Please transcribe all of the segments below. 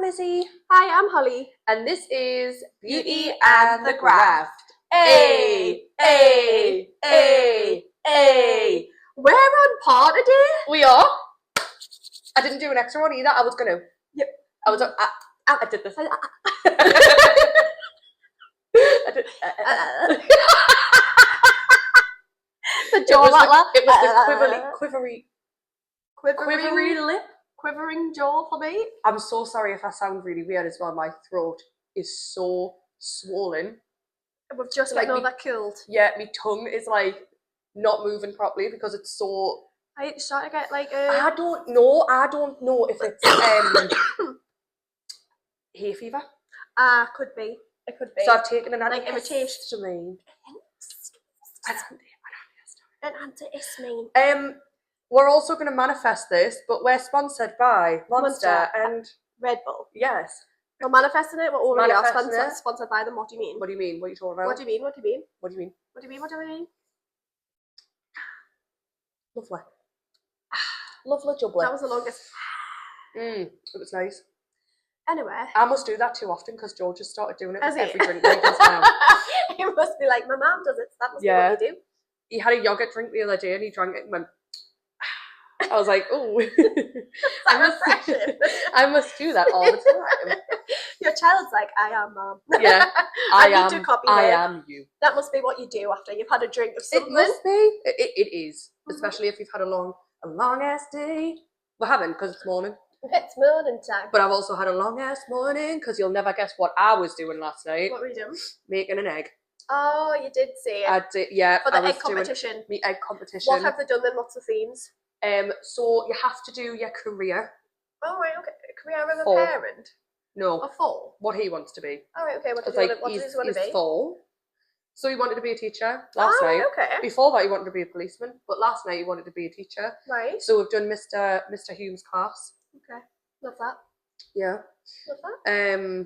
Lizzie. Hi, I'm Holly. And this is Beauty and the Graft. Ay, ay, ay, ay. We're on par today. We are. I didn't do an extra one either. I was going to. Yep. I did this. I did. The jaw it was the quivery lip. Quivering jaw for me. I'm so sorry if I sound really weird as well. My throat is so swollen. We've just got all that killed. Yeah, my tongue is like not moving properly because it's so. I started to get like I don't know if it's hay fever. Could be. It could be. So I've taken an antihistamine. An antihistamine. We're also going to manifest this, but we're sponsored by Monster and Red Bull. Yes. We're manifesting it. We're already sponsored by them. What do you mean? What do you mean? What are you talking about? What do you mean? What do you mean? What do you mean? What do you mean? What do you mean? Lovely. Lovely jubbly. That was the longest. It was nice. Anyway. I must do that too often because George just started doing it with every drink he does now. He must be like, my mum does it, so that must be what you do. He had a yogurt drink the other day and he drank it and went, I was like, oh. I must do that all the time. Your child's like, I am mum. Yeah, I need to copy I him. am you. That must be what you do after you've had a drink of something. It must be. It is, especially if you've had a long ass day. We haven't because it's morning. It's morning time. But I've also had a long ass morning because you'll never guess what I was doing last night. What were you doing? Making an egg. Oh, you did say it. I did, yeah. For the egg competition. The egg competition. What have they done then? What's the themes? So you have to do your career. Oh, right, okay. Career of a parent? No. A full? What he wants to be. Oh, right, okay. What does he want to be? He's full. So he wanted to be a teacher last night. Okay. Before that, he wanted to be a policeman, but last night he wanted to be a teacher. Right. So we've done Mr. Hume's class. Okay. Love that. Yeah. Love that.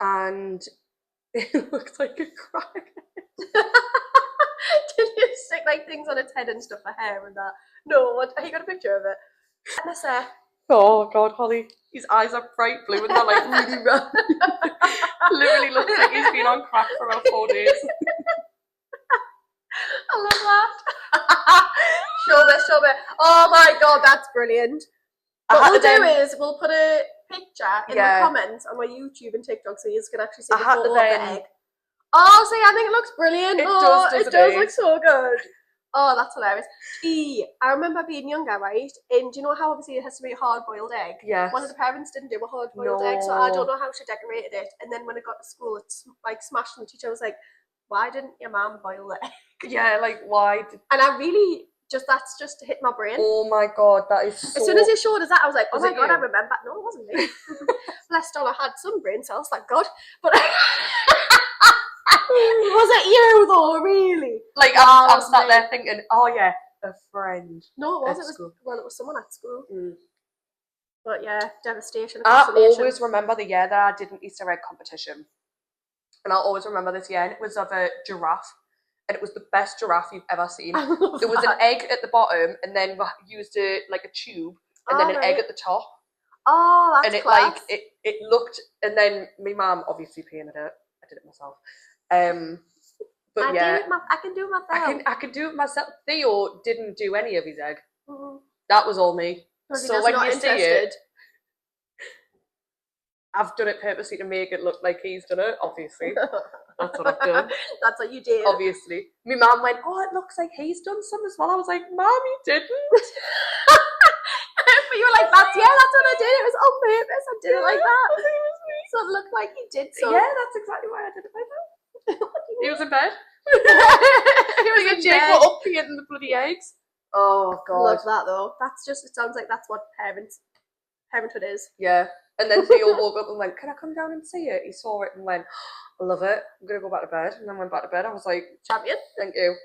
And it looks like a crack. Did you stick like things on its head and stuff for hair and that? No, what? You got a picture of it? Let me say. Oh God, Holly, his eyes are bright blue and they're like really red. Literally looks like he's been on crack for about 4 days. I love that. Show me. Oh my God, that's brilliant. What we'll do is we'll put a picture in the comments on my YouTube and TikTok so you can actually see the photo of the egg. Oh, see, I think it looks brilliant. It does look so good. Oh, that's hilarious. I remember being younger, right? And do you know how obviously it has to be a hard-boiled egg? Yes. One of the parents didn't do a hard-boiled egg, so I don't know how she decorated it. And then when it got to school, it's like smashed, and the teacher was like, why didn't your mum boil the egg? Yeah, like why? And I really... that's just hit my brain. Oh my God, that is so... As soon as you showed us that, I was like, oh my God, you? I remember. No, it wasn't me. Blessed on, I had some brain cells, thank God. But was it you though, really? Like, I'm sat there thinking, oh yeah, a friend. No, it was someone at school. But yeah, devastation. I always remember the year that I did an Easter egg competition. And I'll always remember this year, and it was of a giraffe. And it was the best giraffe you've ever seen. There was an egg at the bottom, and then we used a tube, and then an egg at the top. Oh, that's and it class. it looked, and then my mum obviously painted it. I did it myself. But I can do it myself. I can do it myself. Theo didn't do any of his egg. That was all me. So when you see it, I've done it purposely to make it look like he's done it. Obviously. That's what I've done. That's what you did. Obviously. My mum went, oh, it looks like he's done some as well. I was like, Mum, you didn't. But you were like, that's what I did. It was on purpose. I did it like that. So it looked like you did so. Yeah, that's exactly why I did it like that. He was in bed. He was in bed. Jake up eating the bloody eggs. Oh, God. Love that, though. It sounds like that's what parenthood is. Yeah. And then Theo woke up and went, can I come down and see it? He saw it and went, I love it. I'm going to go back to bed. And then went back to bed. I was like, champion. Thank you.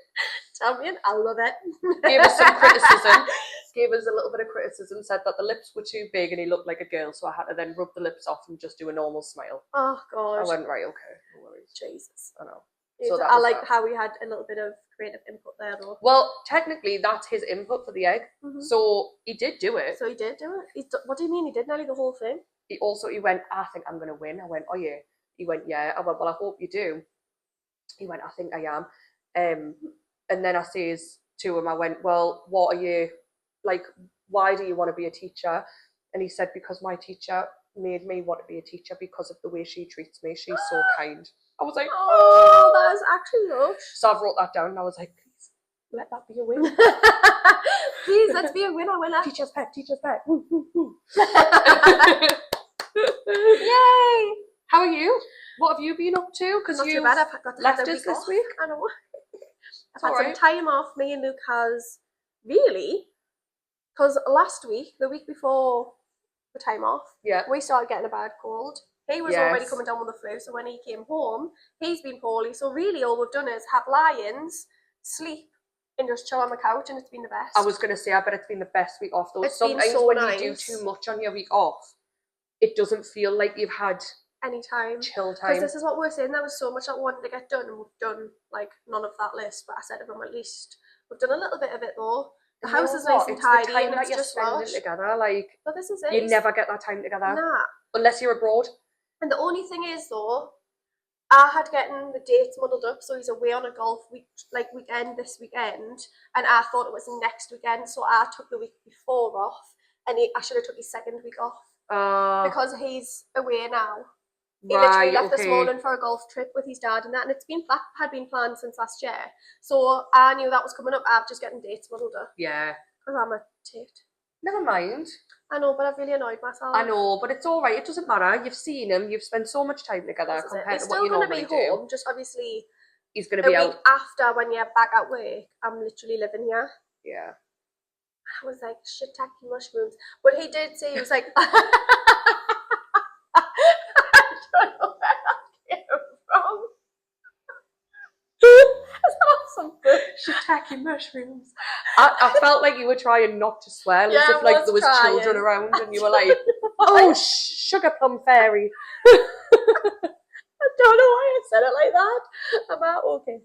Champion. I love it. Gave us some criticism. Gave us a little bit of criticism. Said that the lips were too big and he looked like a girl. So I had to then rub the lips off and just do a normal smile. Oh, God. I went, right, okay. No worries. Jesus. I know. So I like how we had a little bit of creative input there, though. Well, technically, that's his input for the egg. So he did do it. So he did do it? What do you mean? He did nearly the whole thing? He went, I think I'm going to win. I went, oh yeah. He went, yeah. I went, well, I hope you do. He went, I think I am. And then I says to him, I went, well, what are you, like, why do you want to be a teacher? And he said, because my teacher made me want to be a teacher because of the way she treats me. She's so kind. I was like, oh, that is actually lush. So I wrote that down and I was like, please, let that be a win. Please, let's be a winner. Teacher's pet. Yay! How are you? What have you been up to? Because you left us this week. I know. I've had some time off. Me and Luke has really, because last week, the week before the time off, we started getting a bad cold. He was already coming down with the flu, so when he came home, he's been poorly. So really, all we've done is have lie-ins, sleep, and just chill on the couch, and it's been the best. I was going to say, I bet it's been the best week off, though. It's Sometimes been so when nice. you do too much on your week off, it doesn't feel like you've had any time. Chill time. Because this is what we're saying, there was so much that we wanted to get done, and we've done, like, none of that list. But I said to him, at least we've done a little bit of it, though. The house is nice and tidy, the time and that it's you're just spending together. Like, but this is it. You never get that time together. Nah. Unless you're abroad. And the only thing is, though, I had getting the dates muddled up, so he's away on a golf weekend this weekend, and I thought it was next weekend, so I took the week before off, and I should have took his second week off because he's away now. He literally left this morning for a golf trip with his dad and that, and it's had been planned since last year. So I knew that was coming up. I'm just getting dates muddled up. Yeah. Because I'm a tit. Never mind. I know, but I've really annoyed myself. I know, but it's all right. It doesn't matter. You've seen him. You've spent so much time together compared to what you normally do. He's still going to be home, just obviously he's going to be out. A week after, when you're back at work, I'm literally living here. Yeah. I was like, shiitake mushrooms. But he did say, he was like... I don't know where that came from. Some shiitake mushrooms. I felt like you were trying not to swear, as if like there was children around and you were like, oh, sugar plum fairy. I don't know why I said it like that. I'm okay.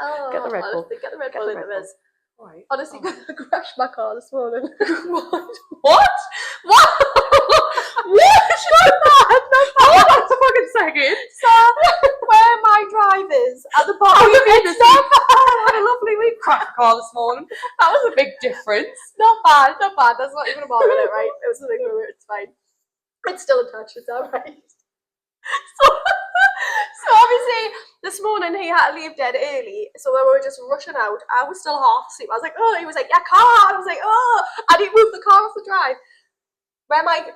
Oh, get the Red Bull. Get the Red Bull into this. Right. Honestly, I crashed my car this morning. What? Hold on a fucking second. So, where my drive is at the bottom. It's not bad. I had a lovely week. Crashed the car this morning. That was a big difference. Not bad. That's not even a mark on it, right? It was a big moment. It's fine. It's still attached. It's alright. So obviously this morning he had to leave dead early, so when we were just rushing out, I was still half asleep. I was like, oh, he was like, yeah, car. I was like, oh, I didn't move the car off the drive. Where my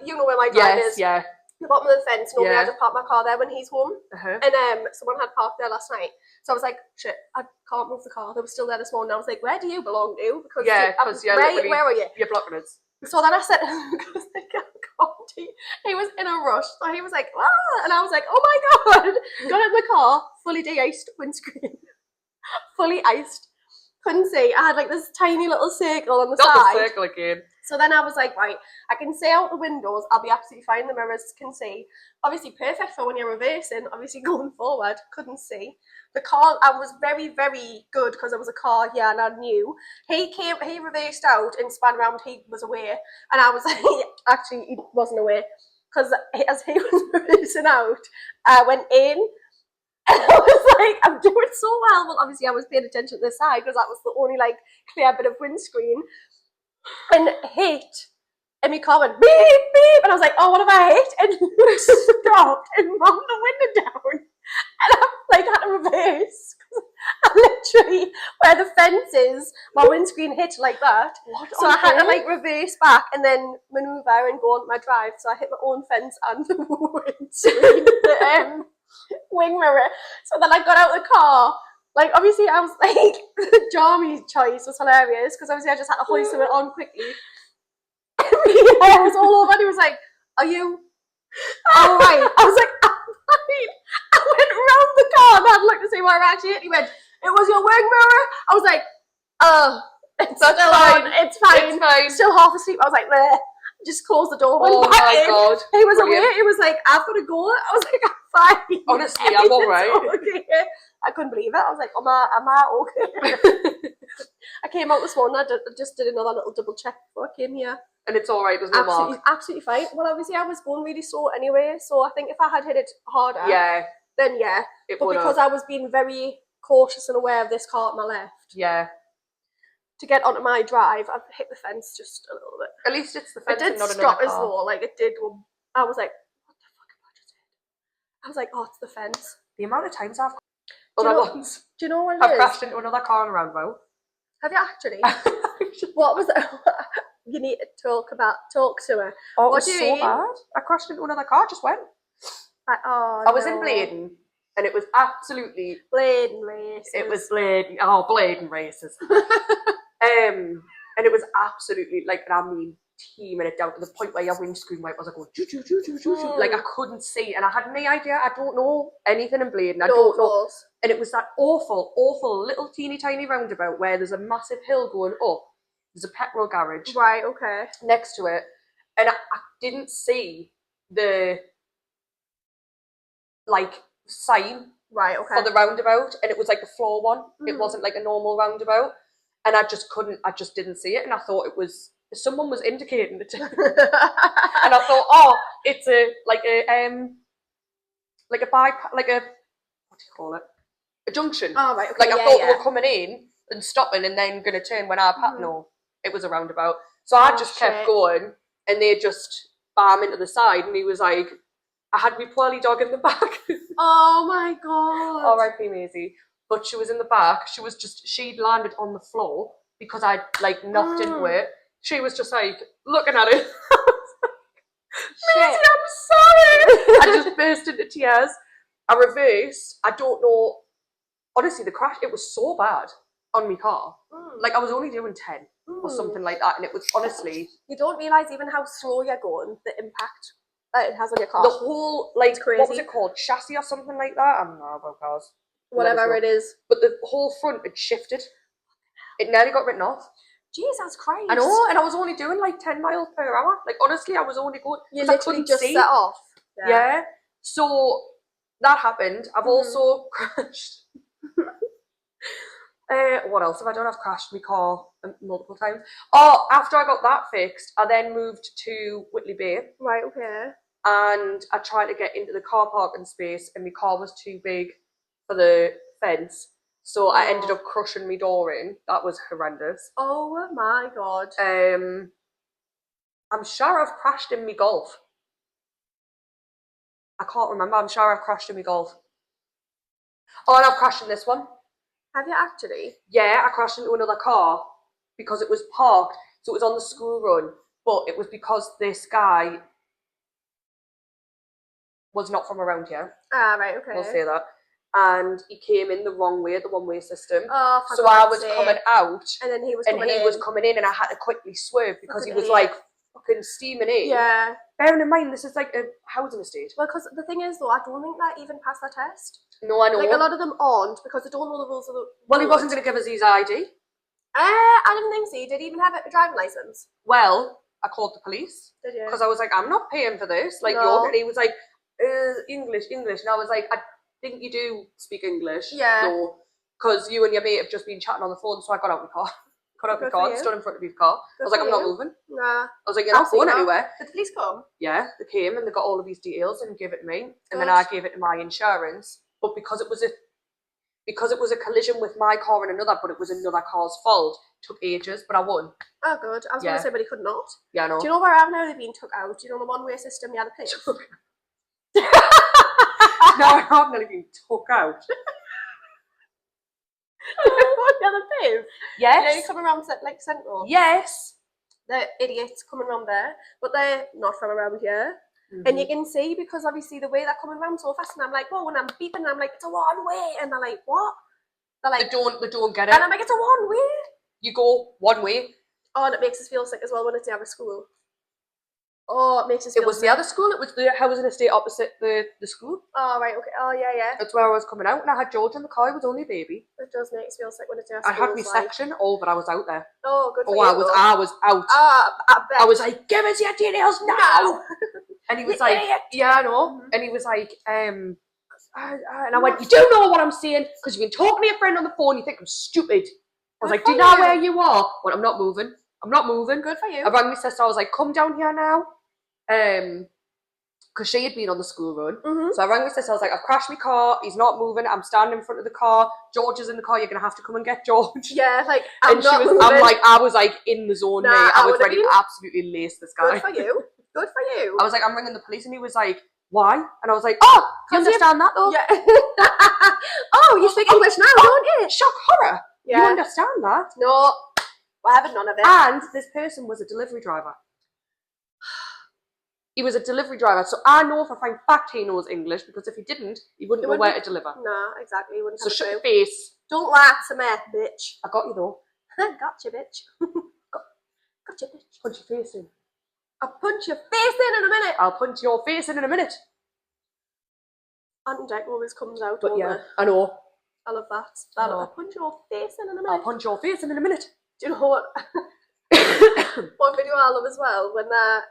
drive is. Yeah. The bottom of the fence. Normally I just park my car there when he's home. And someone had parked there last night, so I was like, shit, I can't move the car. They were still there this morning. I was like, where do you belong to? Because where are you? You're blocking us. So then I said, because I can't. He was in a rush, so he was like, ah, and I was like, oh my god. Got in the car, fully de-iced windscreen, fully iced. Couldn't see. I had like this tiny little circle on the side. Got the circle again. So then I was like, right, I can see out the windows. I'll be absolutely fine. The mirrors can see. Obviously perfect for when you're reversing. Obviously going forward, couldn't see. The car, I was very, very good because there was a car here and I knew. He reversed out and span around. He was away. And I was like, actually, he wasn't away. Because as he was reversing out, I went in. And I was like, I'm doing so well. Well, obviously I was paying attention to the side because that was the only like clear bit of windscreen. And hit, and my car went beep, beep, and I was like, oh, what have I hit? And Luke stopped and rolled the window down, and I like had to reverse. I literally, where the fence is, my windscreen hit like that. So I had to like reverse back and then manoeuvre and go on my drive. So I hit my own fence and the windscreen, the wing mirror. So then I got out of the car. Like, obviously, I was like, the Jarmy choice was hilarious because obviously I just had to hoist it on quickly. I was all over and he was like, are you all right? I was like, I'm fine. I went around the car and I had to look to see where I actually hit. He went, it was your wing mirror? I was like, it's still on. It's fine. Still half asleep. I was like, bleh. Just close the door. Oh my god. He was away. He was like, I've got to go. I was like, I'm fine. Honestly, I'm alright. Okay. I couldn't believe it. I was like, am I okay? I came out this morning, I just did another little double check before I came here. And it's alright, there's no mark. Absolutely fine. Well, obviously I was going really slow anyway, so I think if I had hit it harder, then but because I was being very cautious and aware of this car at my left, to get onto my drive, I've hit the fence just a little bit. At least it's the fence and not stop another as car. well, like it did. I was like, what the fuck have I just hit? I was like, oh, it's the fence. The amount of times I've Do you know what it is? I've crashed into another car on a roundabout. Have you actually? What was it? You need to talk to her. Oh, it was so bad. I crashed into another car, just went. I was in Bladen, and it was absolutely Bladen races. It was Bladen. Oh, Bladen races. And it was absolutely like, and I mean, teaming it down to the point where your windscreen wiper was like going, choo, choo, choo, choo, choo, choo. Like I couldn't see, and I had no idea. I don't know anything in Bladen. I don't know. And it was that awful little teeny tiny roundabout where there's a massive hill going up. There's a petrol garage. Right, okay. Next to it. And I didn't see the, like, sign for the roundabout. And it was like a floor one. It wasn't like a normal roundabout. And I just didn't see it. And I thought it was, someone was indicating it to me. And I thought, oh, it's what do you call it? A junction. Oh, right, okay. Like I thought they were coming in and stopping and then going to turn when I passed. No, it was a roundabout. So I just kept going and they just bam into the side and he was like, I had my poorly dog in the back. Oh my God. R.I.P. Maisie. But she was in the back. She'd landed on the floor because I'd like knocked into it. She was just like looking at it. Maisie, I'm sorry. I just burst into tears. I reversed. I don't know. Honestly, the crash, it was so bad on my car. Like I was only doing 10 or something like that. And it was honestly. You don't realise even how slow you're going, the impact that it has on your car. The whole, like, what was it called? Chassis or something like that? I don't know about cars. Whatever it is. But the whole front had shifted. It nearly got written off. Jesus Christ. I know, and I was only doing like 10 miles per hour. Like, honestly, I was only going... You literally just set off. Yeah. So, that happened. I've also crashed. What else have I done? I've crashed my car multiple times. Oh, after I got that fixed, I then moved to Whitley Bay. Right, okay. And I tried to get into the car parking space and my car was too big for the fence. So I ended up crushing my door in. That was horrendous. Oh my God. I'm sure I've crashed in my Golf. I can't remember. I'm sure I've crashed in my Golf. Oh, and I've crashed in this one. Have you actually? Yeah, I crashed into another car because it was parked. So it was on the school run. But it was because this guy was not from around here. Ah, right, okay. We'll say that. And he came in the wrong way, the one-way system. Oh, for so I was coming out, and then he was coming in, and I had to quickly swerve because he was like fucking steaming in. Yeah. Bearing in mind, this is like a housing estate. Well, because the thing is, though, I don't think that even passed the test. No, I know. Like a lot of them aren't because they don't know the rules of the. Well, he wasn't going to give us his ID. I didn't think so. He did even have a driving license. Well, I called the police. Did you? Because I was like, I'm not paying for this. Like, and he was like, English, and I was like, I think you do speak English. Yeah. So, because you and your mate have just been chatting on the phone, so I got out of my car. And stood in front of his car. I was like, I'm not moving. Nah. I was like, you're not going anywhere. Did the police come? Yeah, they came and they got all of these details and gave it to me. And then I gave it to my insurance. But because it was a collision with my car and another, but it was another car's fault, it took ages, but I won. Oh, good. I was going to say, but he could not. Yeah, I know. Do you know where I've now been took out? Do you know the one-way system you had to pay? No, I have nearly been took out. What, the other pave? Yes. You know, you come around like Central. Yes. The idiots coming around there, but they're not from around here. And you can see, because obviously the way they're coming around so fast, and I'm like, whoa, when I'm beeping, I'm like, it's a one way, and they're like, what? They're like, they don't get it. And I'm like, it's a one way. You go one way. Oh, and it makes us feel sick as well when it's the other school. Oh, it makes us feel It was sick. the other school. It was the housing estate opposite the school. Oh, right, okay. Oh, yeah, yeah. That's where I was coming out, and I had George in the car. He was only a baby. It does make us feel sick when it's the other I school. had my section, but I was out there. Oh, good for you. I was out. I bet. I was like, give us your details now. And he was like, idiot. yeah, I know. And he was like, and I went, you don't know what I'm saying because you've been talking to your friend on the phone. You think I'm stupid. I was like, do you know where you are? Well, I'm not moving. Good for you. I rang my sister. I was like, come down here now. Because she had been on the school run. So I rang my sister. I was like, I've crashed my car. He's not moving. I'm standing in front of the car. George is in the car. You're going to have to come and get George. Yeah, like, I was like in the zone, mate. I was ready to absolutely lace this guy. Good for you. Good for you. I was like, I'm ringing the police. And he was like, why? And I was like, oh, do you understand that though? Yeah. Oh, you speak English now, don't you? Shock horror. Yeah. You understand that? No, we're having none of it. And this person was a delivery driver. He was a delivery driver, so I know for a fact he knows English, because if he didn't, he wouldn't know where to deliver. No, exactly. So shut your face. Don't lie to me, bitch. I got you though. Gotcha, bitch. Gotcha, bitch. Punch your face in. I'll punch your face in a minute. I'll punch your face in a minute. Ant and Dec always comes out, But don't yeah, they? I know. I love that. I'll punch your face in a minute. I'll punch your face in a minute. Do you know what? One video I love as well, when they're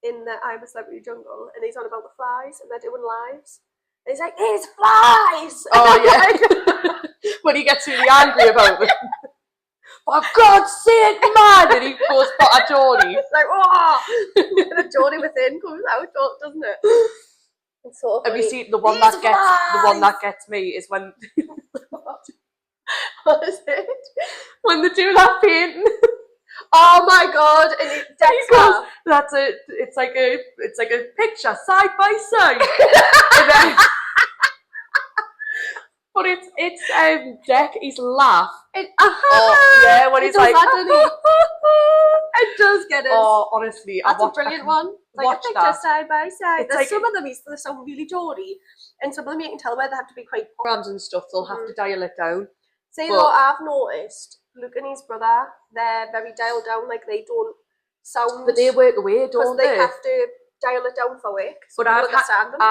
in the I'm a Celebrity Jungle and he's on about the flies and they're doing lives. And he's like, there's flies! Oh yeah. When he gets really angry about it. For God's sake, man! And he goes for a Geordie. It's like, oh! And the Geordie within comes out, doesn't it? It's so funny. Have you seen the one that gets me is when what is it? When they do that painting. Oh my God! And it goes, that's it. It's like a picture side by side. And then, but it's Dec. He's laugh. Yeah, when he's like, it does get us. Oh, honestly, that's a brilliant one. Like a picture that. side by side. It's There's like, some of them they sound really Geordie, and some of them you can tell where they have to be quite programs and stuff. They'll have to dial it down. See, though, I've noticed Luke and his brother, they're very dialed down. Like they don't sound. But they work away, don't they? Because they have to dial it down for work. So but I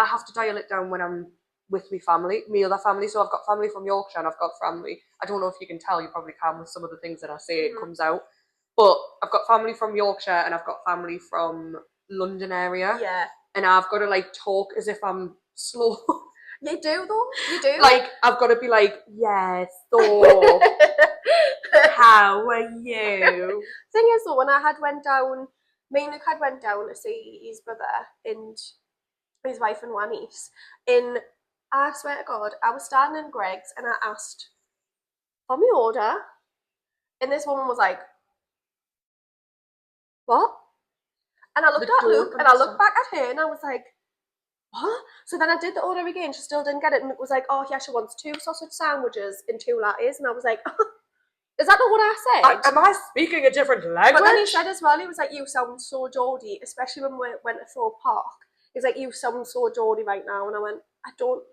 have to dial it down when I'm with my family, my other family. So I've got family from Yorkshire and I've got family. I don't know if you can tell. You probably can with some of the things that I say. It comes out. But I've got family from Yorkshire and I've got family from London area. Yeah. And I've got to like talk as if I'm slow. You do though. You do. Like I've got to be like, yes, so how are you? Thing is though, when I went down to see his brother and his wife and one niece, and I swear to God, I was standing in Greg's and I asked for my order, and this woman was like, what? And I looked at Luke and I looked back at her and I was like, what? So then I did the order again. She still didn't get it, and it was like, oh yeah, she wants 2 sausage sandwiches and 2 lattes. And I was like, is that not what I said? Am I speaking a different language? But then he said as well, he was like, you sound so Geordie, especially when we went to Thorpe Park. He's like, you sound so Geordie right now. And I went, I don't.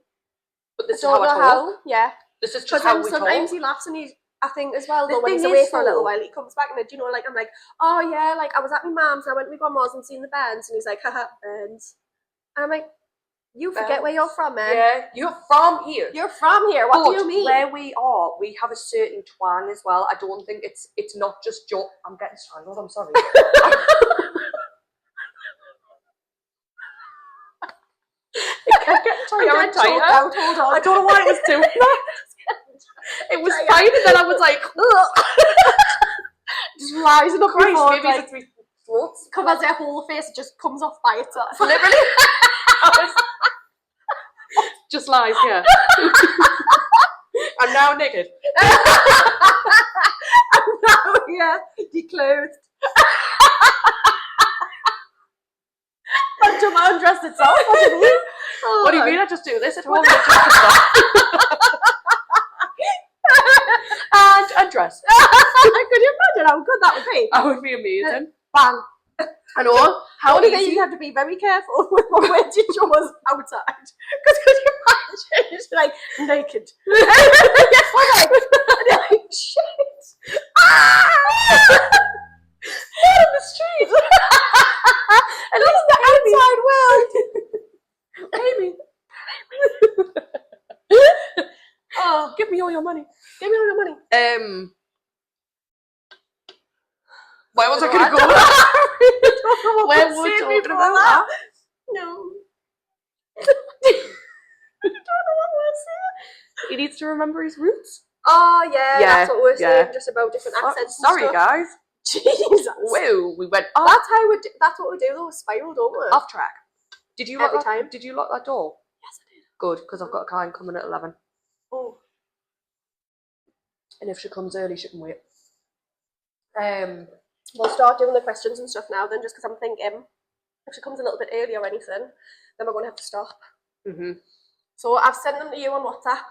But this is how I talk. Yeah. This is just how we talk. Sometimes he laughs and I think as well, though, when he's away for a little while, he comes back and, you know, like, I'm like, oh yeah, like, I was at my mum's and I went to my grandma's and seen the bands. And he's like, haha, bands. And I'm like, you forget where you're from, man. Yeah, you're from here. You're from here. What do you mean? Where we are, we have a certain twang as well. I don't think it's not just I'm getting strangled, I'm sorry. I'm getting tired. Hold on. I don't know why it was doing that. It was fine, and then I was like, just rising up Christ, before, maybe like, it's my throat. Covers their whole face, it just comes off by itself. Literally. Just lies, yeah. I'm now naked. I'm now, yeah, declothed. Until my undressed itself. What do you mean? Oh, what do you mean? I just do this at home. And undress. Could you imagine how good that would be? That would be amazing. Bang. I know. How only thing you have to be very careful with what way you show outside. Because could you imagine? It's like naked. Yes, like, and you're like, shit. Out on the street. At least the outside world. Amy. Oh, give me all your money. Give me all your money. Where was I going to go? Where were we talking about that? No. I don't know what He needs to remember his roots. Oh, yeah, that's what we're saying, just about different accents and Sorry, stuff. guys. Jesus. Whoa, we went off. That's what we do, though, spiral, don't we? Off track. Did you lock Every that, time. Did you lock that door? Yes, I did. Good, because I've got a client coming at 11. Oh. And if she comes early, she can wait. We'll start doing the questions and stuff now then, just because I'm thinking if she comes a little bit early or anything, then we're going to have to stop. Mm-hmm. So I've sent them to you on WhatsApp.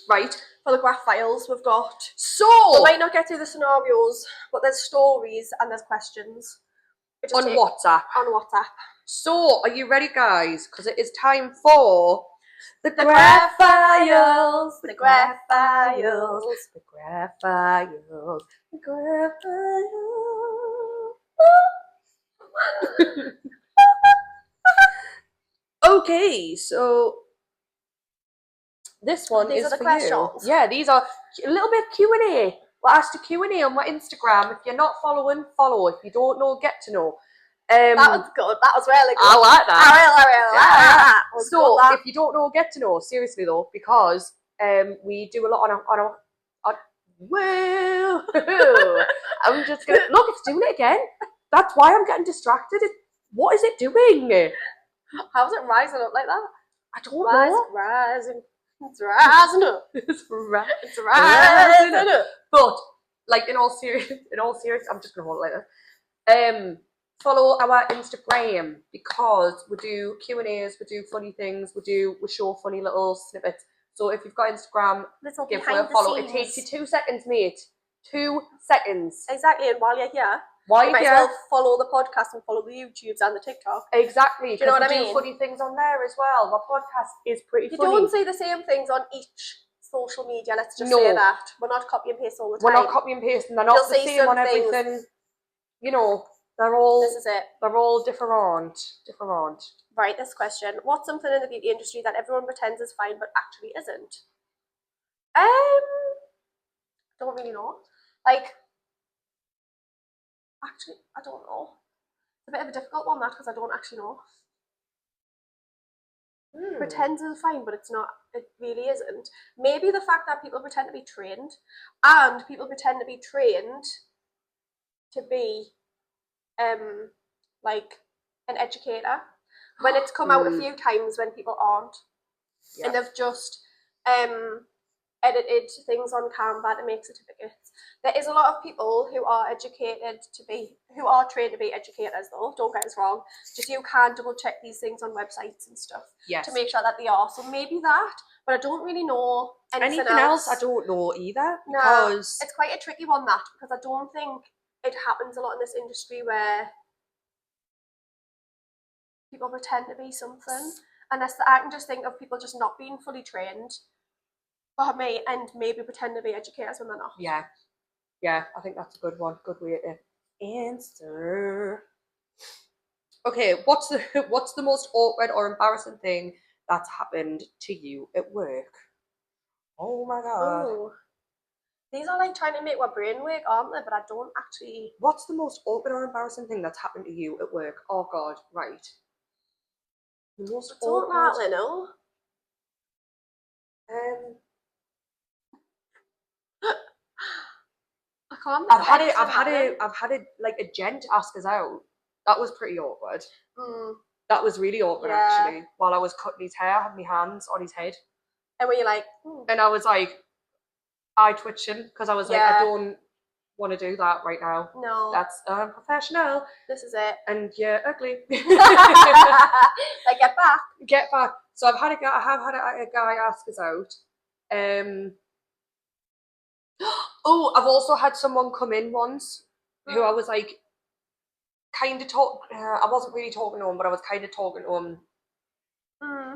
Right. For the Graft files we've got. So we might not get through the scenarios, but there's stories and there's questions. On WhatsApp. On WhatsApp. So, are you ready, guys? Because it is time for the Graft files. The Graft files. The Graft files. The Graft files. Okay, so this one these is are the for questions. You. Yeah, these are a little bit of Q&A. We'll ask the Q&A on my Instagram. If you're not following, follow. If you don't know, get to know. That was good. That was really good. I like that. I really like that. So, if you don't know, get to know. Seriously though, because we do a lot on well, I'm just gonna look. It's doing it again. That's why I'm getting distracted. What is it doing? How's it rising up like that? I don't know. Rising. It's rising up. It's rising up. But like in all serious, I'm just gonna hold it like that. Follow our Instagram because we do Q&As, we do funny things, we show funny little snippets. So if you've got Instagram, give it a follow. It takes you 2 seconds, mate. 2 seconds. Exactly, and while you're here, you might as well follow the podcast and follow the YouTubes and the TikTok. Exactly. Do you know what I mean? We do funny things on there as well. My podcast is pretty funny. You don't say the same things on each social media, let's just say that. We're not copy and paste all the time. We're not copy and paste, and they're not the same on everything. You know, they're all... This is it. They're all different. Right, this question. What's something in the beauty industry that everyone pretends is fine but actually isn't? Don't really know. Like... Actually, I don't know. It's a bit of a difficult one, that, because I don't actually know. Pretends is fine, but it's not. It really isn't. Maybe the fact that people pretend to be trained, and people pretend to be trained to be, like an educator, when it's come out a few times when people aren't, and they've just edited things on Canva to make certificates. There is a lot of people who are who are trained to be educators though, don't get us wrong. Just you can double check these things on websites and stuff to make sure that they are. So maybe that, but I don't really know anything else. I don't know either. No, because it's quite a tricky one, that, because I don't think it happens a lot in this industry where people pretend to be something. Unless I can just think of people just not being fully trained. For me, and maybe pretend to be educators when they're not. Yeah, I think that's a good one. Good way to answer. Okay, what's the most awkward or embarrassing thing that's happened to you at work? Oh my god. Oh. These are like trying to make my brain work, aren't they? But I don't actually... What's the most awkward or embarrassing thing that's happened to you at work? Oh god, right. The most awkward... I don't really know. I can't. I've had a gent ask us out. That was pretty awkward. That was really awkward actually. While I was cutting his hair, I had my hands on his head. And were you like? And I was like, eye twitching because I was like, I don't want to do that right now. No, that's unprofessional. This is it. And you're ugly. Like get back. So I have had a guy ask us out. Oh, I've also had someone come in once who I was like, kind of I wasn't really talking to him, but I was kind of talking to him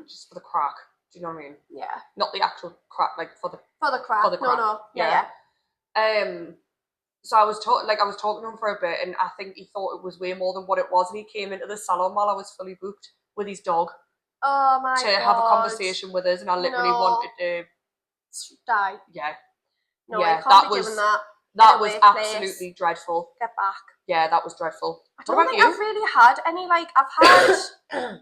just for the crack. Do you know what I mean? Yeah. Not the actual crack, like for the crack. No. Yeah. So I was talking to him for a bit, and I think he thought it was way more than what it was, and he came into the salon while I was fully booked with his dog. Oh my god. To have a conversation with us, and I literally wanted to die. Yeah. No, I can't be doing that. That was absolutely dreadful. Get back. Yeah, that was dreadful. I don't think I've really had any, like, I've had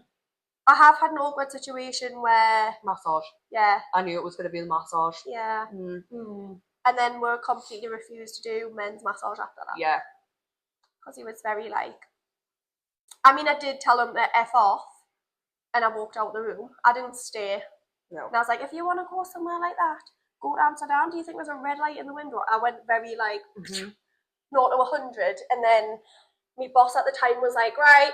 I have had an awkward situation where, Massage. yeah. I knew it was going to be the massage. Yeah. Mm. And then we're completely refused to do men's massage after that. Yeah. Because he was very like, I mean, I did tell him to F off, and I walked out the room. I didn't stay. No. And I was like, if you want to go somewhere like that, go to Amsterdam. Do you think there's a red light in the window? I went very like, 0 to 100. And then my boss at the time was like, right,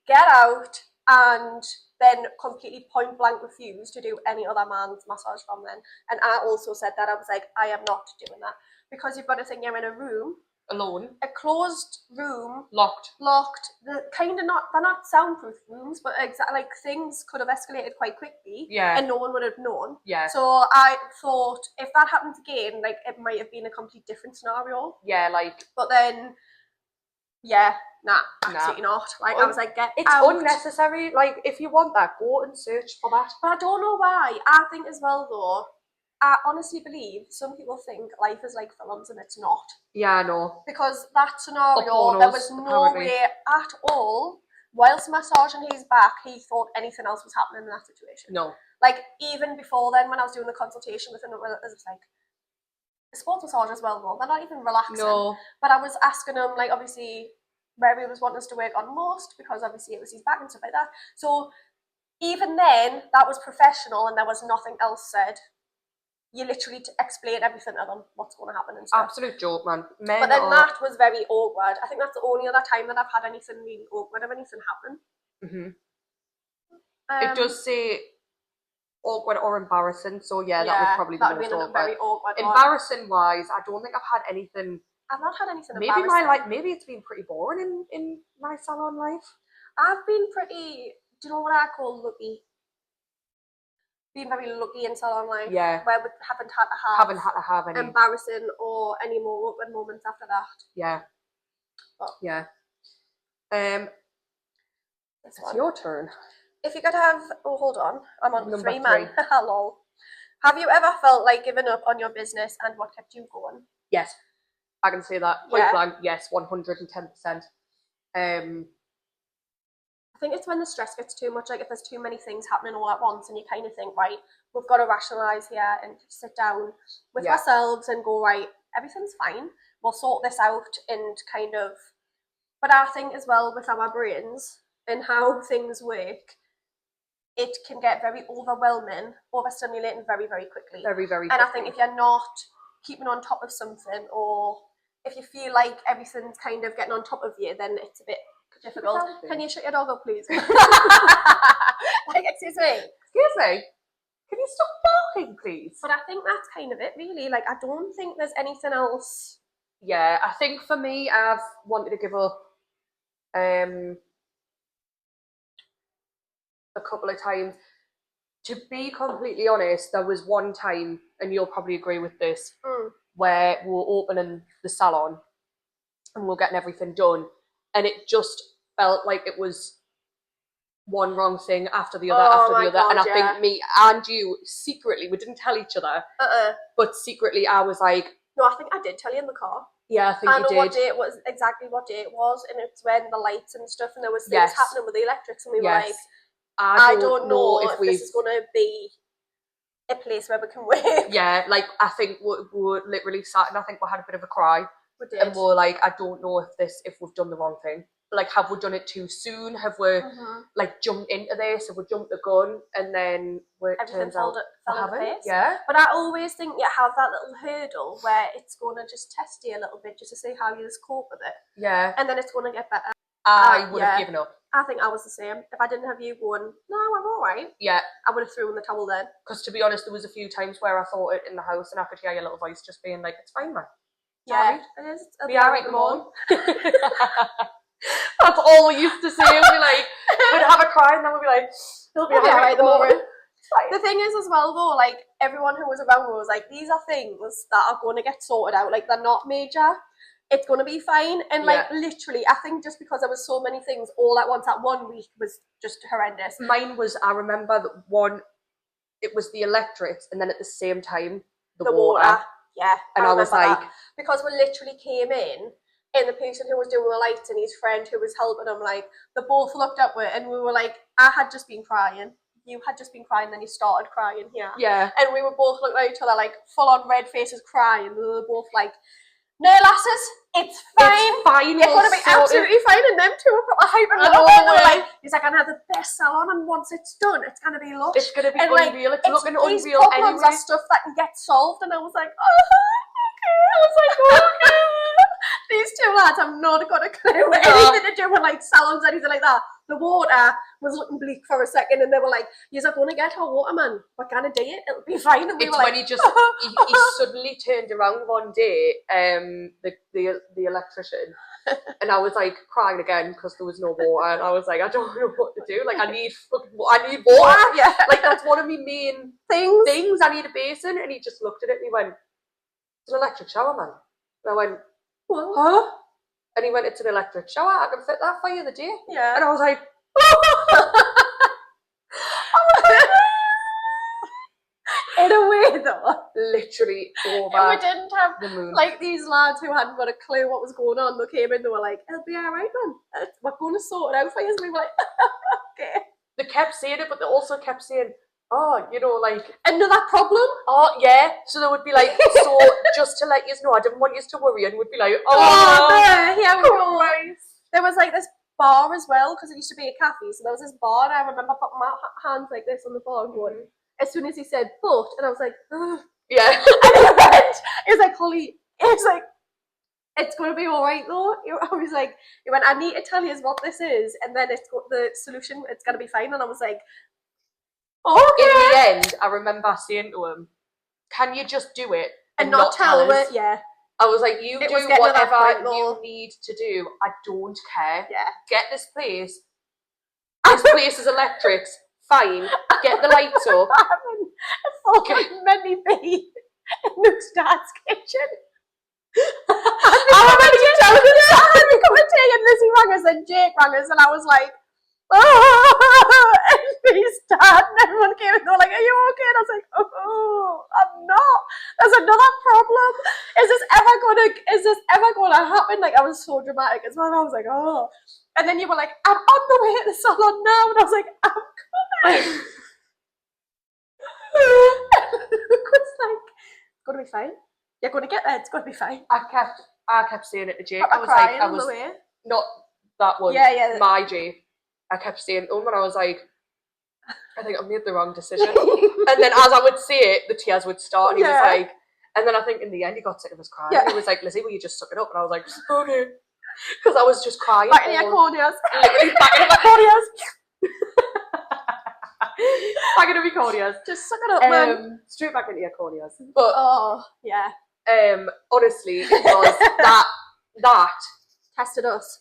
get out. And then completely point blank refused to do any other man's massage from then. And I also said that. I was like, I am not doing that. Because you've got to think you're in a room. Alone. A closed room. Locked. They're not soundproof rooms, but like things could have escalated quite quickly. Yeah. And no one would have known. Yeah. So I thought if that happened again, like it might have been a complete different scenario. Yeah, like. But then, yeah, absolutely not. Like I was like, get it's out. Unnecessary. Like if you want that, go and search for that. But I don't know why. I think as well though, I honestly believe some people think life is like films and it's not. Yeah, I know. Because that scenario, there was no way at all, whilst massaging his back, he thought anything else was happening in that situation. No. Like, even before then, when I was doing the consultation with him, it was like, a sports massage as well, though. They're not even relaxing. No. But I was asking him, like, obviously, where he was wanting us to work on most, because obviously it was his back and stuff like that. So, even then, that was professional and there was nothing else said. You literally explain everything to them, what's going to happen and stuff. Absolute joke, man. But then that was very awkward. I think that's the only other time that I've had anything really awkward of anything happen. It does say awkward or embarrassing, so yeah, that would probably be the most awkward. Very awkward. Embarrassing wise, I don't think I've had anything. I've not had anything maybe embarrassing. Maybe it's been pretty boring in my salon life. I've been pretty. Do you know what I call lucky? Being very lucky in salon life. Yeah. Where we haven't had to have any embarrassing or any more awkward moments after that. Yeah. But yeah. It's one. Your turn. If you could have, hold on, I'm on Number 3, man. Hello. Have you ever felt like giving up on your business and what kept you going? Yes, I can say that. Point blank, yes, 110%. I think it's when the stress gets too much, like if there's too many things happening all at once and you kind of think, right, we've got to rationalise here and sit down with ourselves and go, right, everything's fine, we'll sort this out and kind of, but I think as well with our brains and how things work, it can get very overwhelming, overstimulating very, very quickly. Very, very quickly. And I think if you're not keeping on top of something or if you feel like everything's kind of getting on top of you, then it's a bit difficult. Can you shut your dog up, please? Like, excuse me. Excuse me. Can you stop barking, please? But I think that's kind of it, really. Like, I don't think there's anything else. Yeah, I think for me, I've wanted to give up a couple of times. To be completely honest, there was one time, and you'll probably agree with this, where we were opening the salon and we were getting everything done, and it just felt like it was one wrong thing after the other after the other. God, and I think me and you secretly, we didn't tell each other, but secretly I was like, no, I think I did tell you in the car. Yeah, I think you did. I know exactly what day it was, and it's when the lights and stuff, and there was things happening with the electrics, and we were like, I don't know if this is going to be a place where we can work. Yeah, like I think we literally sat, and I think we had a bit of a cry. We did. And we're like, I don't know if we've done the wrong thing. Like, have we done it too soon? Have we like jumped into this? Have we jumped the gun? And then it turns out we haven't. Yeah. But I always think you have that little hurdle where it's going to just test you a little bit just to see how you just cope with it. Yeah. And then it's going to get better. I would have given up. I think I was the same. If I didn't have you going, no, I'm all right. Yeah. I would have thrown the towel then. Because to be honest, there was a few times where I thought it in the house and I could hear your little voice just being like, it's fine, man. Yeah, it is. Be alright, come on. That's all we used to say. We'd have a cry and then we'd be like, he'll be alright, the moment. The thing is as well though, like everyone who was around me was like, these are things that are going to get sorted out. Like they're not major. It's going to be fine. And like literally, I think just because there was so many things all at once at 1 week was just horrendous. Mine was, I remember that one, it was the electrics and then at the same time, the water. Yeah. And I was like, because we literally came in and the person who was doing the lights and his friend who was helping him, like, they both looked up with it, and we were like, I had just been crying. You had just been crying, then you started crying here. Yeah. And we were both looking at each other, like, full on red faces crying. We were both like, no, lasses, it's fine. It's fine. You're going to be absolutely fine. And them two were proper hyping it up. And they were like, he's like, I have the best salon, and once it's done, it's going to be lush. It's going to be and unreal. Like, it's looking these unreal problems anyway. are stuff that can get solved. And I was like, oh, okay. I was like, okay. These two lads have not got a clue anything to do with like salons, anything like that. The water was looking bleak for a second, and they were like, "You're going to get our water, man. We're gonna do it. It'll be fine." And we it's were when like, he suddenly turned around one day, the electrician, and I was like crying again because there was no water, and I was like, I don't know what to do. Like, I need water. Yeah, like that's one of my main things. I need a basin, and he just looked at it and he went, "It's an electric shower, man." And I went, "What? Huh?" And he went, "It's an electric shower. I can fit that for you the day." Yeah. And I was like, in a way though, literally over. And we didn't have the moon. like these lads who hadn't got a clue what was going on. They came in, they were like, "It'll be alright, man. We're going to sort it out for you." And we were like, okay. They kept saying it, but they also kept saying, "Oh, you know, like another problem." Oh yeah. So they would be like, "So just to let you know, I didn't want you to worry," and would be like, "Oh, there, here we go." Christ. There was like this bar as well, because it used to be a cafe. So there was this bar, and I remember putting my hands like this on the bar and going, as soon as he said "but," and I was like, "Ugh." Yeah. And he was like, "Holly," he was like, "It's going to be all right though." I was like, he went, "I need to tell you what this is, and then it's got the solution. It's going to be fine." And I was like, okay. In the end, I remember saying to him, "Can you just do it and not tell us?" it? Yeah. I was like, "You it do whatever you need to do. I don't care. Yeah. Get this place. This place is electrics. Fine. Get the lights up." Okay. Many be in Luke's dad's kitchen. I remember you telling me that. I had me come and tea, and Lizzie rang us, and Jake rang us, and I was like, "Oh," and his dad and everyone came, and they were like, "Are you okay?" And I was like, "Oh, I'm not. There's another problem. Is this ever gonna happen?" Like, I was so dramatic as well. I was like, "Oh," and then you were like, "I'm on the way to the salon now," and I was like, "I'm coming." Luke was like, "It's gonna be fine. You're gonna get there. It's gonna be fine." I kept saying it to Jake. I was like, I was not that one. Yeah. My Jake. I kept saying to him, and I was like, I think I've made the wrong decision. And then as I would say it, the tears would start, and he was like, and then I think in the end he got sick of us crying. Yeah. He was like, "Lizzie, will you just suck it up?" And I was like, "Okay," because I was just crying. Back in your corneas. Literally back in my corneas. Back into my corneas. Just suck it up, man. Straight back into your corneas. But yeah. Honestly, it was that tested us.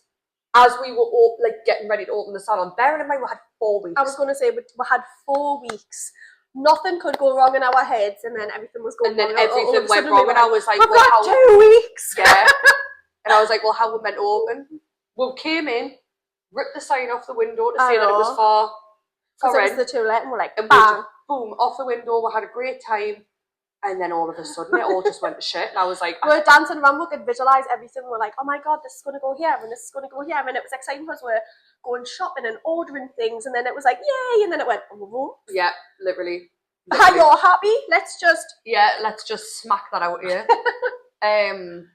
As we were all, like, getting ready to open the salon, bearing in mind we had 4 weeks. I was going to say we had 4 weeks. Nothing could go wrong in our heads, and then everything was going wrong. And then everything went wrong, and I was like, "We've got 2 weeks." Yeah. And I was like, "Well, how we're meant to open?" We came in, ripped the sign off the window to say that it was for rent. It was the to let, and we're like, and bang. Boom, off the window. We had a great time. And then all of a sudden, it all just went to shit. And I was like, we were dancing around, we could visualise everything. We're like, "Oh my God, this is going to go here, and this is going to go here." And it was exciting because we're going shopping and ordering things. And then it was like, yay. And then it went, oh. Yeah, literally. Are you happy? Let's just smack that out here. And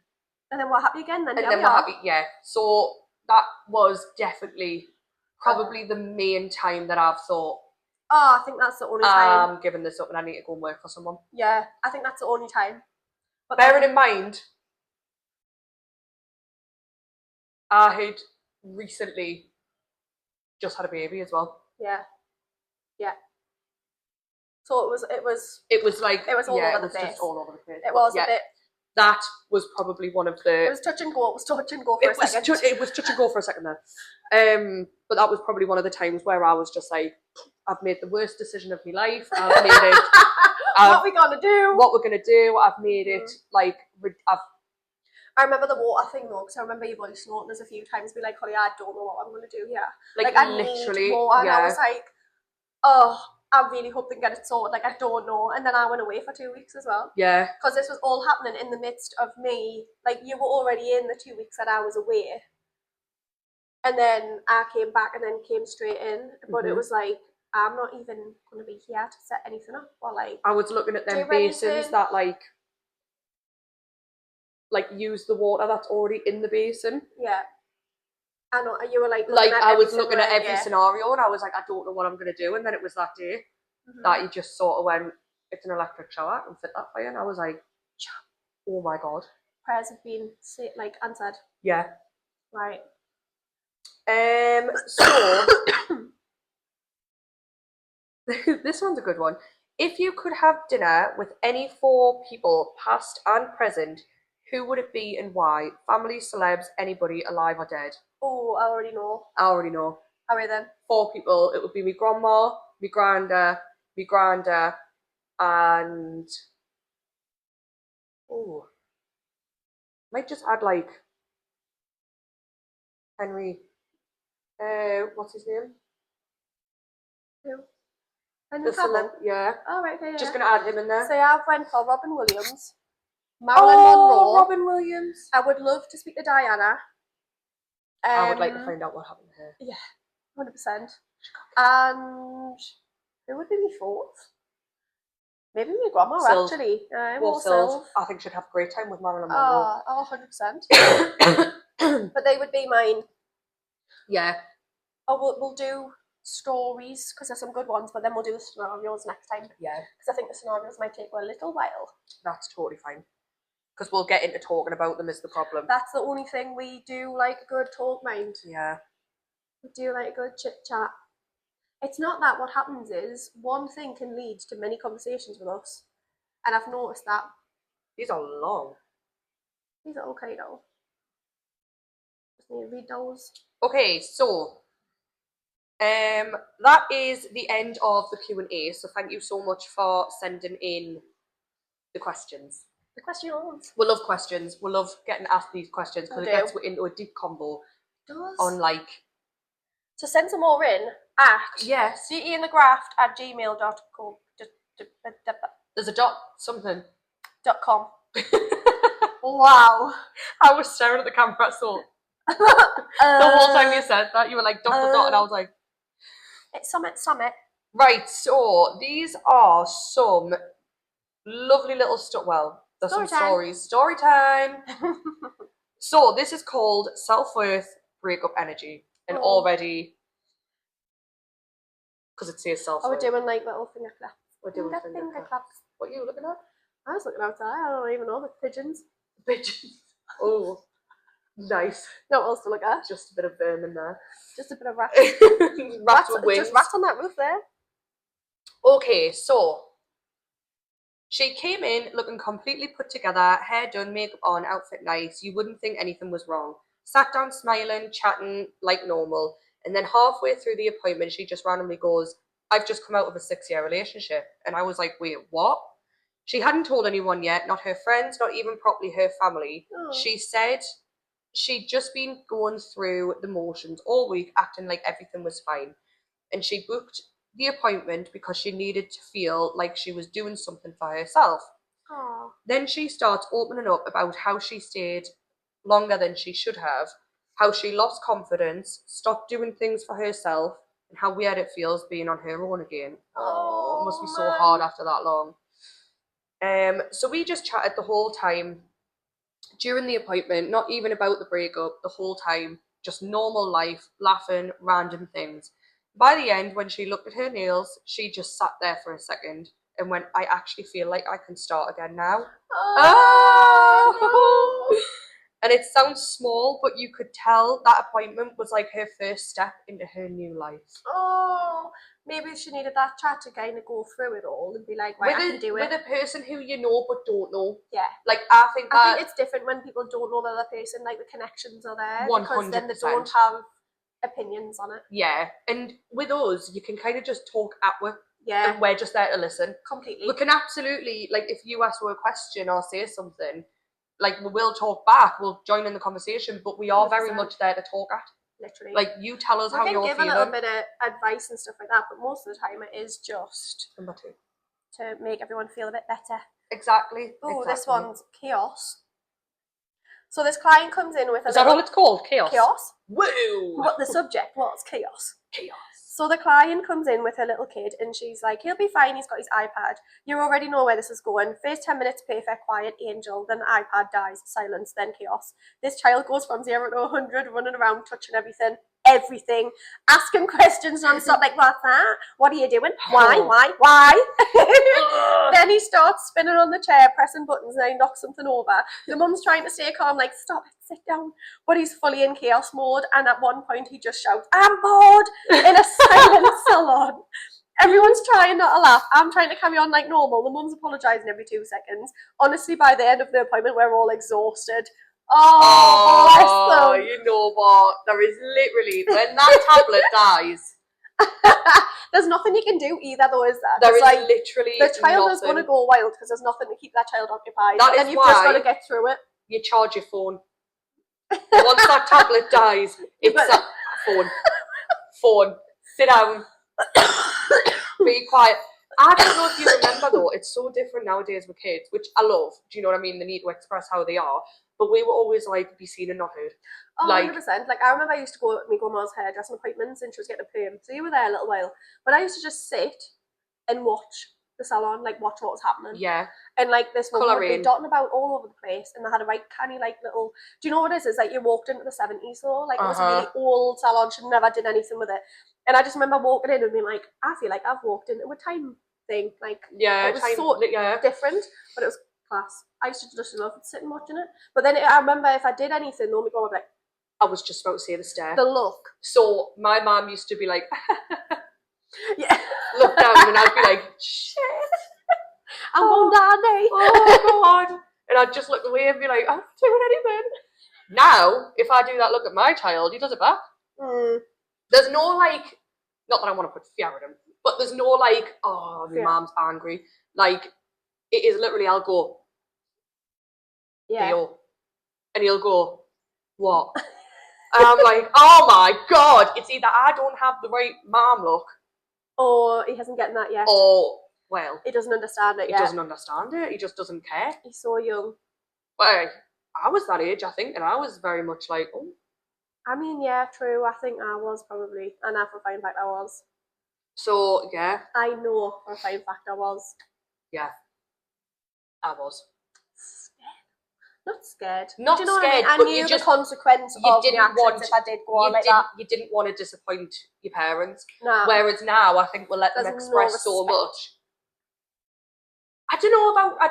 then we're happy again. Then we're happy. Yeah. So that was definitely probably the main time that I've thought, I think that's the only time. I'm giving this up and I need to go and work for someone. Yeah, I think that's the only time. But bearing in mind, I had recently just had a baby as well. Yeah. So it was all over the place. Just all over the place. It was a bit. That was probably one of the. It was touch and go. It was touch and go for a second. It was touch and go for a second there. But that was probably one of the times where I was just like, I've made the worst decision of my life. I've made it. What we're gonna do? What we're gonna do? I've made it like I remember the water thing though, because I remember you voice noting us a few times, be like, "Holly, I don't know what I'm gonna do here. Like I literally, need water." And I was like, "Oh, I really hope they can get it sorted. Like, I don't know. And then I went away for 2 weeks as well. Yeah. Because this was all happening in the midst of me. Like, you were already in the 2 weeks that I was away. And then I came back and then came straight in. But it was like, I'm not even going to be here to set anything up. Or like, I was looking at them basins that like use the water that's already in the basin. Yeah. I know, you were like I was looking at every scenario and I was like, I don't know what I'm going to do. And then it was that day that you just sort of went, it's an electric shower and fit that for you. And I was like, oh my God. Prayers have been like answered. Yeah. Right. So this one's a good one. If you could have dinner with any 4 people, past and present, who would it be and why? Family, celebs, anybody, alive or dead? Oh, I already know. How are then? 4 people. It would be my grandma, my granda, and might just add like Henry. What's his name? Who? The celeb, yeah. Oh, right, okay, yeah. Just gonna add him in there. So I've went for Robin Williams, Marilyn Monroe. Robin Williams. I would love to speak to Diana. I would like to find out what happened to her. Yeah, 100%. And who would be my 4th? Maybe my grandma, Sylv. actually. Sylv. I think she'd have a great time with Marilyn Monroe. Oh, 100%. But they would be mine. Yeah. Oh, we'll do stories, because there's some good ones, but then we'll do the scenarios next time. Yeah. Because I think the scenarios might take a little while. That's totally fine. Because we'll get into talking about them is the problem. That's the only thing we do, like a good talk mind. Yeah. We do like a good chit chat. It's not that what happens is one thing can lead to many conversations with us. And I've noticed that. These are long. These are okay though. Just need to read those. Okay, so that is the end of the Q&A. So thank you so much for sending in the questions. The questions. We love questions. We love getting asked these questions because it gets into a deep combo. It does. On like. So send some more in at ceinthegraft@gmail.com. There's a dot something. .com. Wow. I was staring at the camera so the whole time you said that, you were like dot, and I was like, it's summit. Right, so these are some lovely little stuff. Well, there's some stories. Story time. So this is called Self-Worth Breakup Energy. And already, because it says self-worth. We're doing like little finger claps. We're doing finger claps. What are you looking at? I was looking outside. I don't even know. The pigeons. Pigeons. Oh, nice. No, what else to look at? Just a bit of vermin there. Just a bit of rats. Rats with wings. Just rats on that roof there. Okay, so she came in looking completely put together, hair done, makeup on, outfit nice. You wouldn't think anything was wrong. Sat down smiling, chatting like normal. And then halfway through the appointment, she just randomly goes, I've just come out of a 6-year relationship. And I was like, wait, what? She hadn't told anyone yet, not her friends, not even properly her family. Oh. She said she'd just been going through the motions all week, acting like everything was fine. And she booked the appointment because she needed to feel like she was doing something for herself. Aww. Then she starts opening up about how she stayed longer than she should have, how she lost confidence, stopped doing things for herself, and how weird it feels being on her own again. Oh, it must be so hard after that long. So we just chatted the whole time during the appointment, not even about the breakup, the whole time, just normal life, laughing, random things. By the end, when she looked at her nails, she just sat there for a second and went, I actually feel like I can start again now. Oh! And it sounds small, but you could tell that appointment was like her first step into her new life. Oh, maybe she needed that chat to kind of go through it all and be like, right, I can do it. With a person who you know but don't know. Yeah. Like, I think it's different when people don't know the other person, like the connections are there. 100%. Because then they don't have opinions on it. Yeah. And with us, you can kind of just talk at work. Yeah. And we're just there to listen. Completely. We can absolutely, like, if you ask for a question or say something, like, we will talk back, we'll join in the conversation, but we are 100%. Very much there to talk at. literally. Like, you tell us how we you're can give feeling. a little bit of advice and stuff like that, but most of the time it is just Number 2. to make everyone feel a bit better. Exactly. Oh, exactly. this one's chaos. So this client comes in with a Is that all it's called? Chaos? Chaos. Woo! What the subject was, chaos. Chaos. So the client comes in with her little kid and she's like, he'll be fine, he's got his iPad. You already know where this is going. First 10 minutes, perfect, quiet, angel. Then the iPad dies, silence, then chaos. This child goes from 0 to 100, running around, touching everything, asking questions non-stop, like, what's that? What are you doing? Why? Then he starts spinning on the chair, pressing buttons, and then he knocks something over. The mum's trying to stay calm, like, stop it, sit down. But he's fully in chaos mode, and at one point he just shouts, I'm bored, in a silent salon. Everyone's trying not to laugh. I'm trying to carry on like normal. The mum's apologising every 2 seconds. Honestly, by the end of the appointment, we're all exhausted. Oh, bless them. You know what? There is literally, when that tablet dies, there's nothing you can do either, though, is there? There is like, literally the child nothing. is going to go wild because there's nothing to keep that child occupied. That is and you've just got to get through it. You charge your phone. Once that tablet dies, it's that phone. Sit down. Be quiet. I don't know if you remember though, it's so different nowadays with kids, which I love. Do you know what I mean? They need to express how they are. But we were always like, be seen and not heard. Oh, like, 100%. Like, I remember I used to go to my grandma's hairdressing appointments and she was getting a perm. So you were there a little while. But I used to just sit and watch the salon, like watch what was happening. Yeah. And like this woman would be dotting about all over the place and they had a right canny like little, do you know what it is? It's like you walked into the 70s though. Like it was a really old salon. She never did anything with it. And I just remember walking in and being like, I feel like I've walked into a time thing. Like, yeah, it was so different, but it was class. I used to just love sitting watching it. But then I remember if I did anything, though, my grandma would be like, I was just about to say the stare. The look. So my mum used to be like, yeah, look down, and I'd be like, shit, I'm going down there. Oh God. And I'd just look away and be like, I'm not doing anything. Now, if I do that look at my child, he does it back. There's no like, not that I want to put fear in him, but there's no like, oh, my mom's angry. Like, it is literally, I'll go, Theo. And he'll go, what? And I'm like, oh my God. It's either I don't have the right mom look. Or he hasn't gotten that yet. Or, well. He doesn't understand it yet. He doesn't understand it. He just doesn't care. He's so young. Well, I was that age, I think, and I was very much like, oh. I mean, yeah, true. I think I was probably. And I for a fine fact I was. So, yeah. I know for a fine fact I was. Yeah. I was. Not scared. Not Do you know scared, what I mean? I knew the consequence of the actions if I did go on like that. You didn't want to disappoint your parents. No. Whereas now, I think we'll let them express so much. I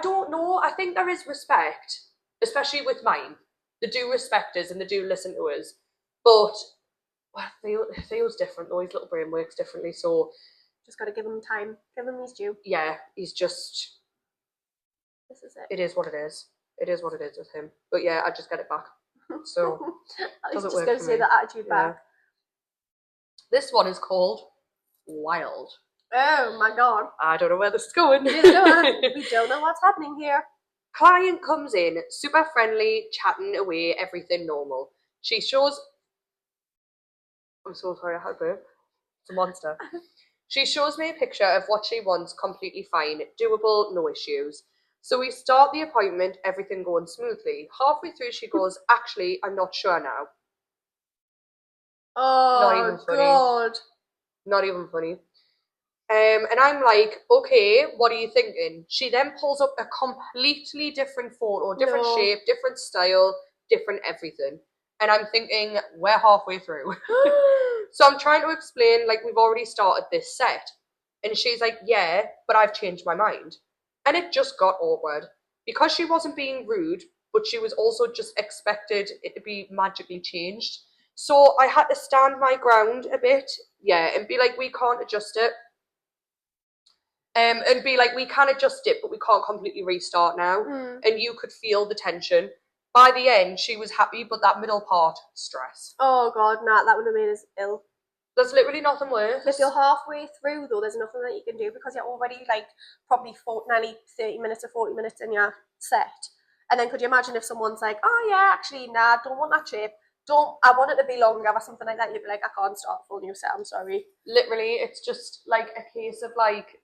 don't know. I think there is respect, especially with mine. They do respect us and they do listen to us. But Theo's different though. His little brain works differently, so just got to give him time. Give him his due. Yeah, he's just. This is it. It is what it is. It is what it is with him. But yeah, I just get it back. So he's just going to say the attitude back. This one is called Wild. Oh my God. I don't know where this is going. We don't know what's happening here. Client comes in, super friendly, chatting away, everything normal. She shows. I'm so sorry, I had a burp. It's a monster. She shows me a picture of what she wants, completely fine, doable, no issues. So we start the appointment, everything going smoothly. Halfway through, she goes, actually, I'm not sure now. Oh, not even funny. God. Not even funny. And I'm like, okay, what are you thinking? She then pulls up a completely different photo, different shape, different style, different everything. And I'm thinking, we're halfway through. So I'm trying to explain, like, we've already started this set. And she's like, yeah, but I've changed my mind. And it just got awkward. Because she wasn't being rude, but she was also just expected it to be magically changed. So I had to stand my ground a bit, and be like, we can't adjust it. And be like, we can adjust it, but we can't completely restart now. And you could feel the tension. By the end, she was happy, but that middle part, stress. Oh God, nah, that would have made us ill. There's literally nothing worse. If you're halfway through, though, there's nothing that you can do because you're already, like, probably 30 minutes or 40 minutes in your set. And then could you imagine if someone's like, oh, yeah, actually, nah, don't want that shape. I want it to be longer or something like that, you'd be like, I can't start a full new set, I'm sorry. Literally, it's just like a case of like,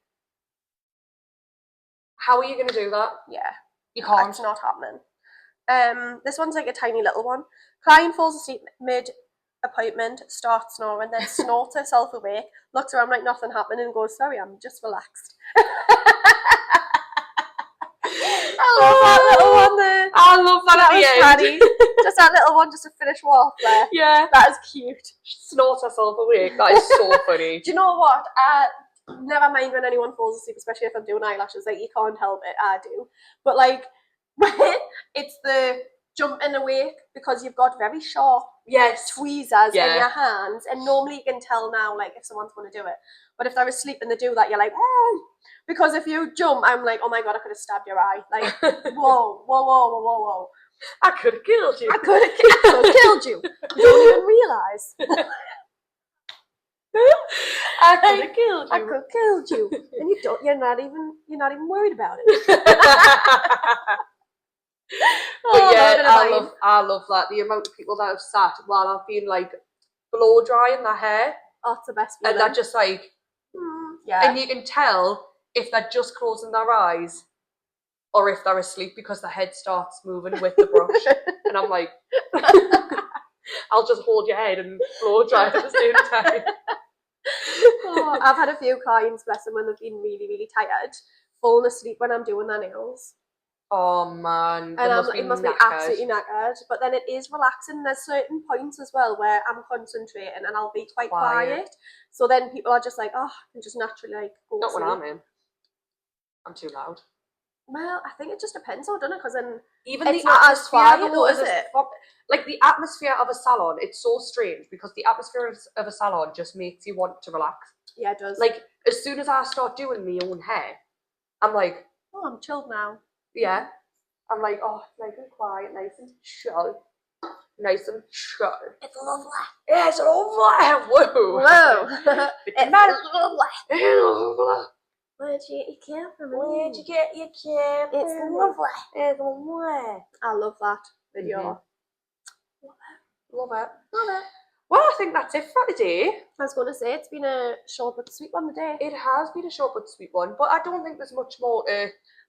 how are you going to do that? Yeah. You can't. It's not happening. This one's like a tiny little one. Client falls asleep mid-appointment, starts snoring, then snorts herself awake, looks around like nothing happened and goes, sorry, I'm just relaxed. I love that little one there. I love that at the end. Just that little one just to finish off there. Yeah. That is cute. Snort herself awake. That is so funny. Do you know what? Never mind when anyone falls asleep, especially if I'm doing eyelashes, like you can't help it, I do. But like, it's the jumping awake because you've got very sharp tweezers in your hands, and normally you can tell now like if someone's going to do it. But if they're asleep and they do that, you're like, because if you jump, I'm like, oh my god, I could have stabbed your eye. Like, whoa. I could have killed you. I could have killed you. You don't even realise. I could have killed you. I could have killed you, and you don't. You're not even worried about it. But yeah, I love that. The amount of people that have sat while I've been like blow drying their hair. Oh, it's the best feeling. And they're just like, and you can tell if they're just closing their eyes or if they're asleep because the head starts moving with the brush. And I'm like, I'll just hold your head and blow dry at the same time. Oh, I've had a few clients, bless them, when they've been really, really tired, falling asleep when I'm doing their nails. Oh man, and it must be absolutely knackered. But then it is relaxing. There's certain points as well where I'm concentrating and I'll be quite quiet. So then people are just like, oh, I can just naturally like go Not to sleep. when I'm in. I'm too loud. Well, I think it just depends, though, doesn't it? Because then even it's the not as atmosphere, quiet, though, is it? Like the atmosphere of a salon, it's so strange because the atmosphere of a salon just makes you want to relax. Yeah, it does. Like as soon as I start doing my own hair, I'm like, oh, I'm chilled now. Yeah. I'm like, oh, nice and quiet, nice and chill. Nice and chill. It's lovely. Yeah, it's lovely. Whoa. It's lovely. It's lovely. Where'd you get your camera? Where'd you get your camera? It's lovely. It's lovely. I love that video. Love it. Well, I think that's it for today. I was going to say, it's been a short but sweet one today. It has been a short but sweet one, but I don't think there's much more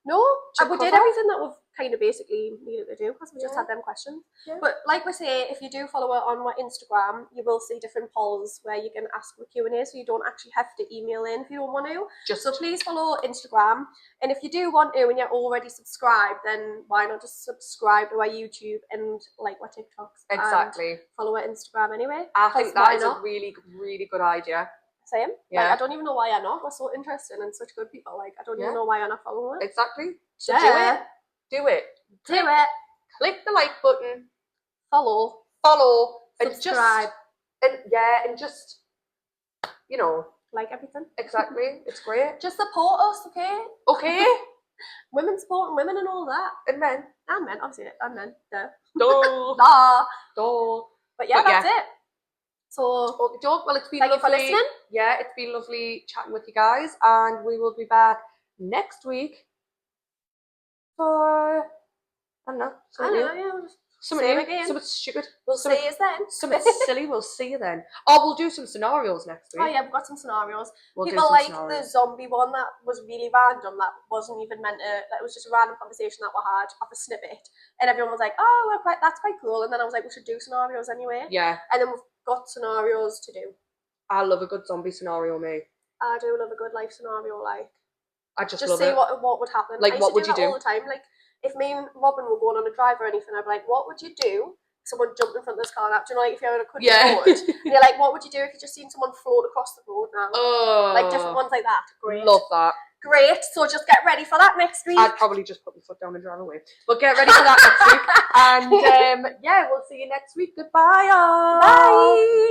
No, we did everything that we've kind of basically needed to do because we just had them questions. Yeah. But like we say, if you do follow us on our Instagram, you will see different polls where you can ask the Q&A, so you don't actually have to email in if you don't want to. So please follow Instagram. And if you do want to and you're already subscribed, then why not just subscribe to our YouTube and like our TikToks? Exactly. And follow our Instagram anyway. I think that is a really, really good idea. Same. Yeah. Like, I don't even know why you're not. We're so interesting and such good people. Like, I don't even know why you're not following us. Exactly. So yeah. Do it. Click the like button. Follow. Subscribe. And just, you know. Like everything. Exactly. It's great. Just support us, okay? Okay. Women supporting women and all that. And men. And men, obviously. And men. Duh. Duh. But yeah, that's it. So, well, it's been thank lovely. You for listening. Yeah, it's been lovely chatting with you guys, and we will be back next week for something new, something stupid. We'll see you then. Something silly. We'll see you then. Oh, we'll do some scenarios next week. Oh yeah, we've got some scenarios. People like the zombie one that was really random. That wasn't even meant to. That was just a random conversation that we had off a snippet, and everyone was like, "Oh, that's quite cool." And then I was like, "We should do scenarios anyway." Yeah. And then we've got scenarios to do. I love a good zombie scenario, mate. I do love a good life scenario, like. I just love see it. what would happen. Like, what would you do? All the time. Like, if me and Robin were going on a drive or anything, I'd be like, "What would you do?" Someone jumped in front of this car. Do you know, like if you're on a country road, and you're like, "What would you do if you just seen someone float across the road now?" Like different ones like that. Great. Love that. Great. So just get ready for that next week. I'd probably just put my foot down and drive away. But get ready for that next week. And yeah, we'll see you next week. Goodbye, y'all. Bye.